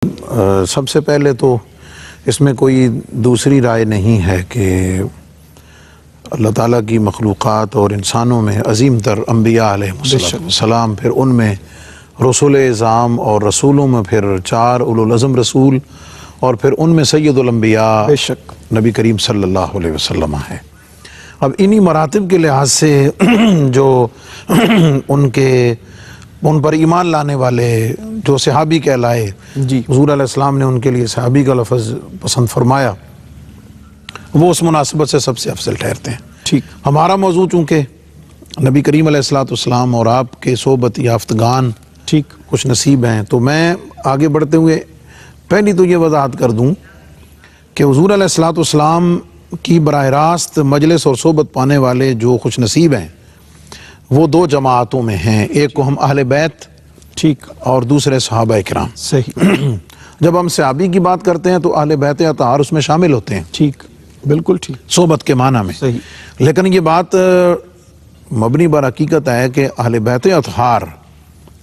سب سے پہلے تو اس میں کوئی دوسری رائے نہیں ہے کہ اللہ تعالیٰ کی مخلوقات اور انسانوں میں عظیم تر انبیاء علیہ السلام، پھر ان میں رسول اعظام اور رسولوں میں پھر 4 اولو العزم رسول، اور پھر ان میں سید الانبیاء نبی کریم صلی اللہ علیہ وسلم ہے۔ اب انہی مراتب کے لحاظ سے جو ان پر ایمان لانے والے جو صحابی کہلائے، حضور علیہ السلام نے ان کے لیے صحابی کا لفظ پسند فرمایا، وہ اس مناسبت سے سب سے افضل ٹھہرتے ہیں۔ ٹھیک، ہمارا موضوع چونکہ نبی کریم علیہ السلام اور آپ کے صحبت یافتگان خوش نصیب ہیں، تو میں آگے بڑھتے ہوئے پہلی تو یہ وضاحت کر دوں کہ حضور علیہ السلام کی براہ راست مجلس اور صحبت پانے والے جو خوش نصیب ہیں وہ 2 جماعتوں میں ہیں، ایک کو ہم اہل بیت اور دوسرے صحابہ کرام۔ صحیح، جب ہم صحابی کی بات کرتے ہیں تو اہل بیت اطہار اس میں شامل ہوتے ہیں۔ ٹھیک، بالکل ٹھیک، صحبت کے معنی میں۔ صحیح، لیکن یہ بات مبنی بر حقیقت ہے کہ اہل بیت اطہار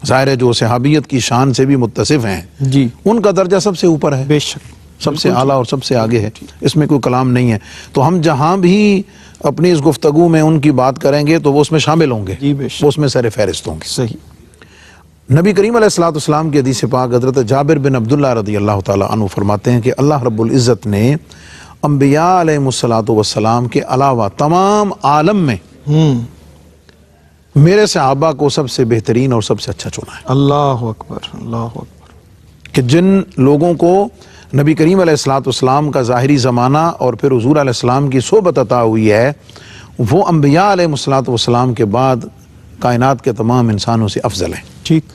ظاہر ہے جو صحابیت کی شان سے بھی متصف ہیں، ان کا درجہ سب سے اوپر ہے، بے شک سب سے اعلیٰ اور سب سے آگے ہے، اس میں کوئی کلام نہیں ہے۔ تو ہم جہاں بھی اپنی اس گفتگو میں ان کی بات کریں گے تو وہ اس میں شامل ہوں گے، وہ اس میں سر فہرست ہوں گے۔ صحیح، نبی کریم علیہ السلام کی حدیث پاک حضرت جابر بن عبداللہ رضی اللہ تعالیٰ عنہ فرماتے ہیں کہ اللہ رب العزت نے انبیاء علیہ السلام کے علاوہ تمام عالم میں میرے صحابہ کو سب سے بہترین اور سب سے اچھا چنا ہے۔ اللہ اکبر، اللہ اکبر، کہ جن لوگوں کو نبی کریم علیہ السلام کا ظاہری زمانہ اور پھر حضور علیہ السلام کی صحبت عطا ہوئی ہے، وہ انبیاء علیہ السلام کے بعد کائنات کے تمام انسانوں سے افضل ہیں۔ ٹھیک،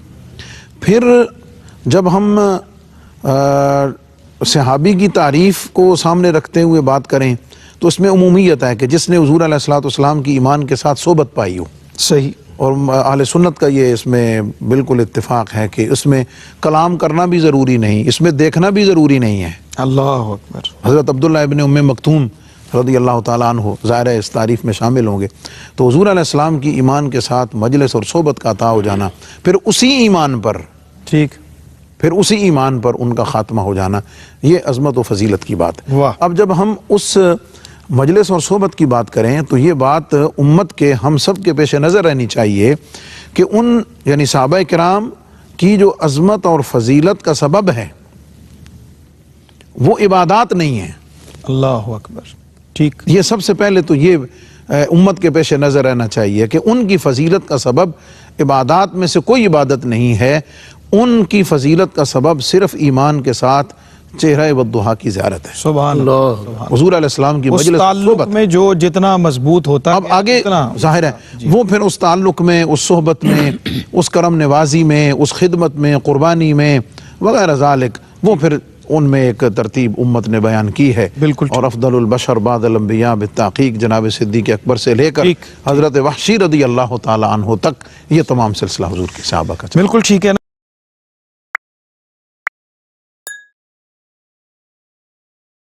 پھر جب ہم صحابی کی تعریف کو سامنے رکھتے ہوئے بات کریں تو اس میں عمومیت ہے کہ جس نے حضور علیہ السلام کی ایمان کے ساتھ صحبت پائی ہو۔ صحیح، اور اہل سنت کا یہ اس میں بالکل اتفاق ہے کہ اس میں کلام کرنا بھی ضروری نہیں، اس میں دیکھنا بھی ضروری نہیں ہے۔ اللہ اکبر، حضرت عبداللہ ابن ام مکتوم رضی اللہ تعالیٰ عنہ ظاہر ہے اس تعریف میں شامل ہوں گے۔ تو حضور علیہ السلام کی ایمان کے ساتھ مجلس اور صحبت کا عطا ہو جانا، پھر اسی ایمان پر پھر اسی ایمان پر ان کا خاتمہ ہو جانا، یہ عظمت و فضیلت کی بات ہے۔ اب جب ہم اس مجلس اور صحبت کی بات کریں تو یہ بات امت کے ہم سب کے پیش نظر رہنی چاہیے کہ ان یعنی صحابہ کرام کی جو عظمت اور فضیلت کا سبب ہے وہ عبادات نہیں ہیں۔ اللہ اکبر، ٹھیک، یہ سب سے پہلے تو یہ امت کے پیش نظر رہنا چاہیے کہ ان کی فضیلت کا سبب عبادات میں سے کوئی عبادت نہیں ہے، ان کی فضیلت کا سبب صرف ایمان کے ساتھ چہرہ والضحیٰ کی زیارت ہے۔ سبحان اللہ، حضور علیہ السلام کی مجلس صحبت میں جو جتنا مضبوط ہوتا ہے، اب آگے ظاہر ہے وہ پھر اس تعلق میں، اس صحبت میں، اس کرم نوازی میں، اس خدمت میں، قربانی میں وغیرہ ذالک، وہ پھر ان میں ایک ترتیب امت نے بیان کی ہے۔ بالکل، اور افضل البشر بعد الانبیاء بالتحقیق جناب صدیق اکبر سے لے کر حضرت وحشی رضی اللہ تعالی عنہ تک یہ تمام سلسلہ حضور کے صحابہ کا۔ بالکل ٹھیک ہے۔